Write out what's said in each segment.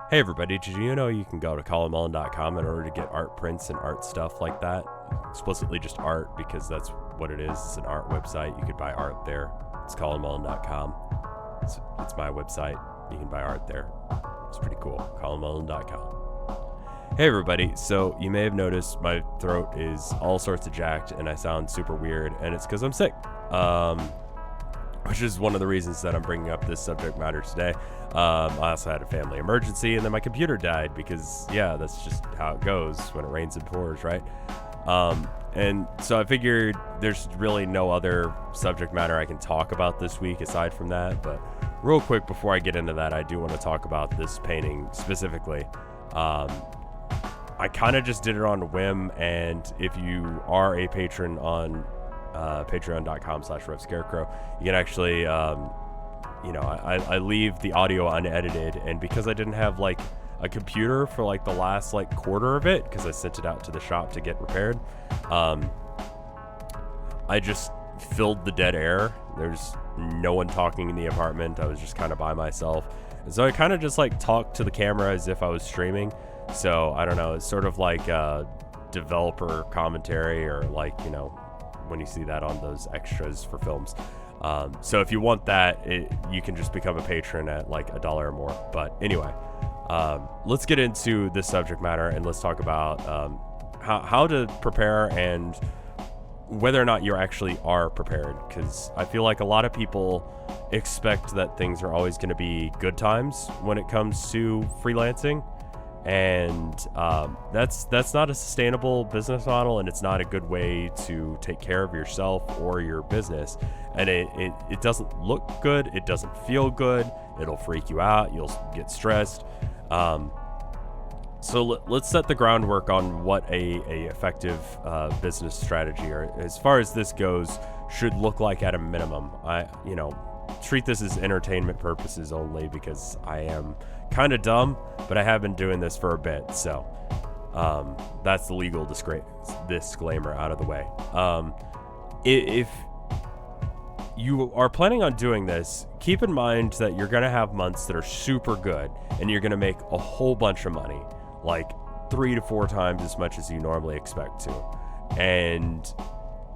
Hey everybody, did you know you can go to colinmullen.com in order to get art prints and art stuff like that? Explicitly just art, because that's what it is. It's an art website. You could buy art there. It's colinmullen.com. It's my website. You can buy art there. It's pretty cool. colinmullen.com. Hey everybody, so you may have noticed my throat is all sorts of jacked and I sound super weird, and it's because I'm sick. Which is one of the reasons that I'm bringing up this subject matter today. I also had a family emergency, and then my computer died because, yeah, that's just how it goes when it rains and pours, right? And so I figured there's really no other subject matter I can talk about this week aside from that. But real quick, before I get into that, I do want to talk about this painting specifically. I kind of just did it on a whim, and if you are a patron on patreon.com/RevScarecrow, you can actually, I leave the audio unedited, and because I didn't have like a computer for like the last like quarter of it, because I sent it out to the shop to get repaired, I just filled the dead air. There's no one talking in the apartment. I was just kind of by myself, and so I kind of just like talked to the camera as if I was streaming. So I don't know, it's sort of like a developer commentary, or like, when you see that on those extras for films. So if you want that, you can just become a patron at like $1 or more. But anyway, let's get into this subject matter, and let's talk about how to prepare and whether or not you actually are prepared. Because I feel like a lot of people expect that things are always going to be good times when it comes to freelancing. And that's not a sustainable business model, and it's not a good way to take care of yourself or your business. And it doesn't look good, it doesn't feel good, it'll freak you out, you'll get stressed. So let's set the groundwork on what a effective business strategy, or as far as this goes, should look like at a minimum. Treat this as entertainment purposes only, because I am kind of dumb, but I have been doing this for a bit, so that's the legal disclaimer out of the way. If you are planning on doing this, keep in mind that you're going to have months that are super good, and you're going to make a whole bunch of money, like 3 to 4 times as much as you normally expect to. And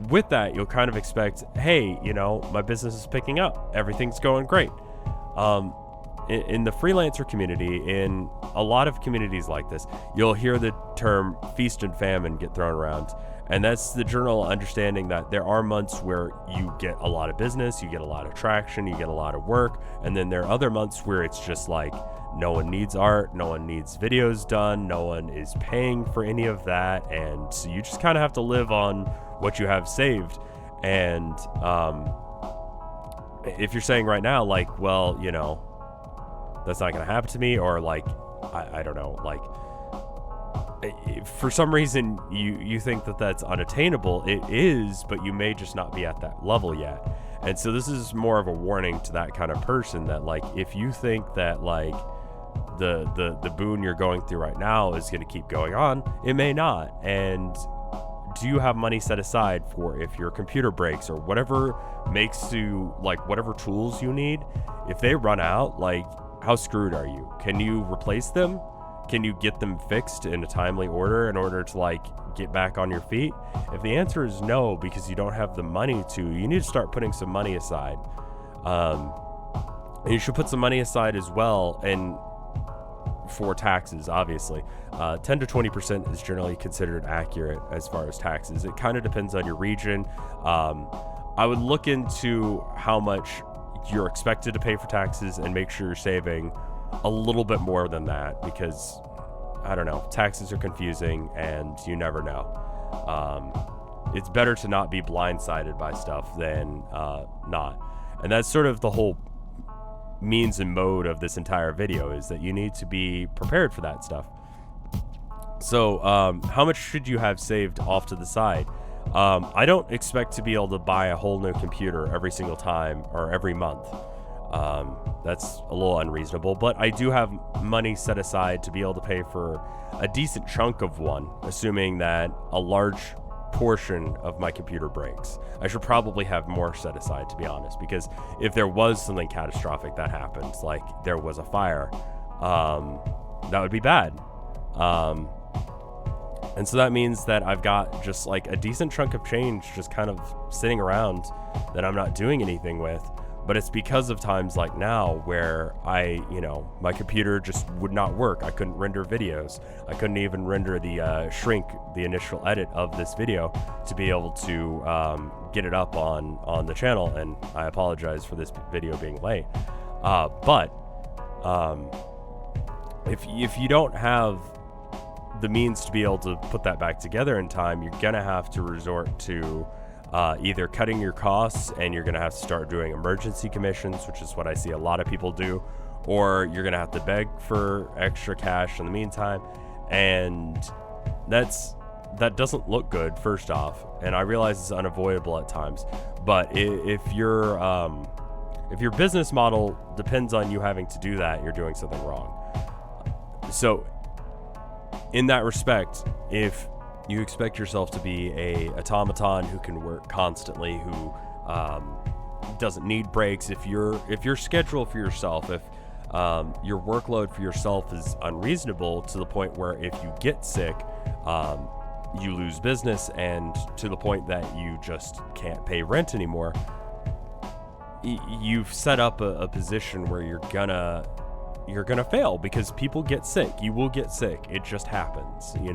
with that, you'll kind of expect, hey, my business is picking up, everything's going great. In the freelancer community, in a lot of communities like this, you'll hear the term feast and famine get thrown around. And that's the general understanding that there are months where you get a lot of business, you get a lot of traction, you get a lot of work. And then there are other months where it's just like, no one needs art, no one needs videos done, no one is paying for any of that. And so you just kind of have to live on what you have saved. And if you're saying right now, like, well, that's not going to happen to me, or like, I don't know, like, for some reason you think that that's unattainable. It is, but you may just not be at that level yet. And so this is more of a warning to that kind of person, that like, if you think that like the boon you're going through right now is going to keep going on, it may not. And do you have money set aside for if your computer breaks, or whatever makes you, like, whatever tools you need, if they run out, like, how screwed are you? Can you replace them? Can you get them fixed in a timely order in order to like get back on your feet? If the answer is no, because you don't have the money to, you need to start putting some money aside. And you should put some money aside as well, and for taxes, obviously. 10 to 20% is generally considered accurate as far as taxes. It kind of depends on your region. I would look into how much you're expected to pay for taxes and make sure you're saving a little bit more than that, because I don't know, taxes are confusing and you never know. It's better to not be blindsided by stuff than not. And that's sort of the whole means and mode of this entire video, is that you need to be prepared for that stuff. So how much should you have saved off to the side? I don't expect to be able to buy a whole new computer every single time or every month. That's a little unreasonable, but I do have money set aside to be able to pay for a decent chunk of one, assuming that a large portion of my computer breaks. I should probably have more set aside, to be honest, because if there was something catastrophic that happened, like there was a fire, that would be bad. And so that means that I've got just like a decent chunk of change just kind of sitting around that I'm not doing anything with. But it's because of times like now where my computer just would not work. I couldn't render videos. I couldn't even render the shrink, the initial edit of this video to be able to get it up on the channel. And I apologize for this video being late. But if you don't have the means to be able to put that back together in time, you're gonna have to resort to either cutting your costs, and you're gonna have to start doing emergency commissions, which is what I see a lot of people do, or you're gonna have to beg for extra cash in the meantime, and that doesn't look good, first off, and I realize it's unavoidable at times. But if your business model depends on you having to do that, you're doing something wrong. So in that respect, if you expect yourself to be a automaton who can work constantly, who doesn't need breaks, if your schedule for yourself, if your workload for yourself is unreasonable to the point where if you get sick, you lose business, and to the point that you just can't pay rent anymore, you've set up a position where you're gonna fail, because people get sick. You will get sick. It just happens, and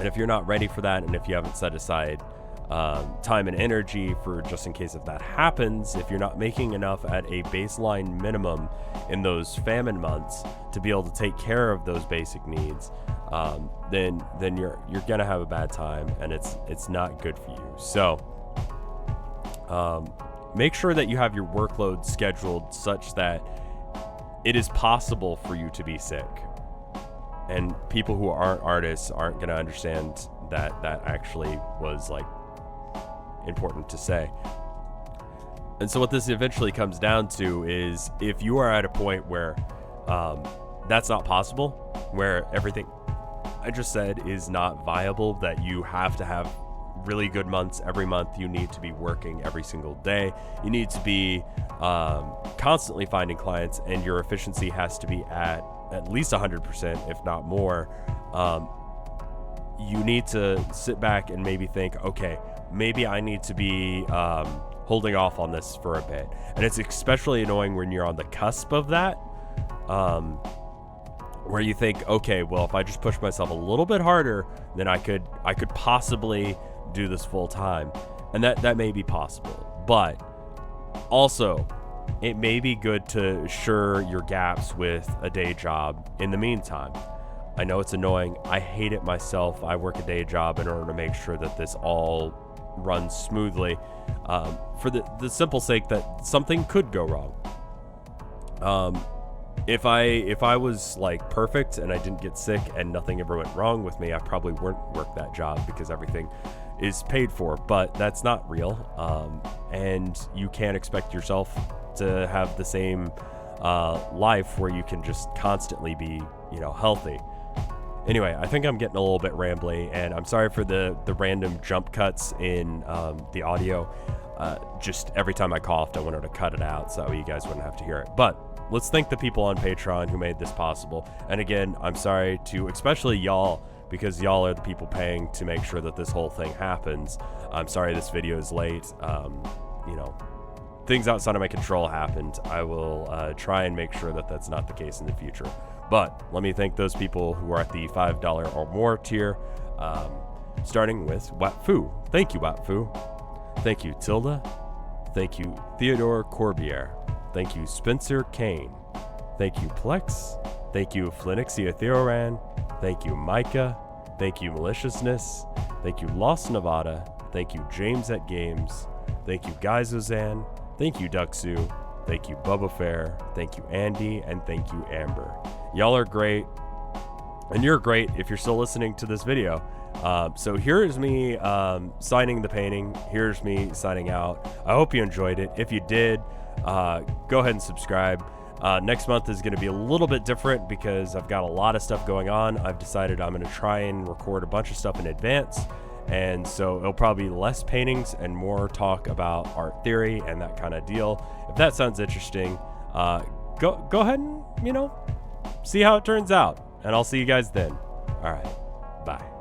if you're not ready for that, and if you haven't set aside time and energy for just in case if that happens, if you're not making enough at a baseline minimum in those famine months to be able to take care of those basic needs, then you're gonna have a bad time, and it's not good for you. So make sure that you have your workload scheduled such that it is possible for you to be sick. And people who aren't artists aren't going to understand that actually was like important to say. And so what this eventually comes down to is, if you are at a point where that's not possible, where everything I just said is not viable, that you have to have really good months every month, you need to be working every single day, you need to be constantly finding clients, and your efficiency has to be at least 100%, if not more, you need to sit back and maybe think, okay, maybe I need to be holding off on this for a bit. And it's especially annoying when you're on the cusp of that, where you think, okay, well, if I just push myself a little bit harder, then I could possibly do this full time. And that may be possible, but also it may be good to assure your gaps with a day job in the meantime. I know it's annoying. I hate it myself. I work a day job in order to make sure that this all runs smoothly, for the simple sake that something could go wrong. If I was like perfect and I didn't get sick and nothing ever went wrong with me, I probably wouldn't work that job, because everything is paid for. But that's not real, and you can't expect yourself to have the same life where you can just constantly be healthy. Anyway, I think I'm getting a little bit rambly, and I'm sorry for the random jump cuts in the audio. Just every time I coughed, I wanted to cut it out so you guys wouldn't have to hear it. But let's thank the people on Patreon who made this possible. And again, I'm sorry to especially y'all, because y'all are the people paying to make sure that this whole thing happens. I'm sorry this video is late. Things outside of my control happened. I will try and make sure that that's not the case in the future. But let me thank those people who are at the $5 or more tier, starting with Watfu. Thank you, Watfu. Thank you, Tilda. Thank you, Theodore Corbier. Thank you, Spencer Kane. Thank you, Plex. Thank you, Flinixia Theoran. Thank you, Micah. Thank you, Maliciousness. Thank you, Lost Nevada. Thank you, James at Games. Thank you, Guysozan. Thank you, Duxu. Thank you, Bubba Fair. Thank you, Andy. And thank you, Amber. Y'all are great. And you're great if you're still listening to this video. So here's me signing the painting. Here's me signing out. I hope you enjoyed it. If you did, go ahead and subscribe. Next month is going to be a little bit different because I've got a lot of stuff going on. I've decided I'm going to try and record a bunch of stuff in advance. And so it'll probably be less paintings and more talk about art theory and that kind of deal. If that sounds interesting, go ahead and, see how it turns out. And I'll see you guys then. All right. Bye.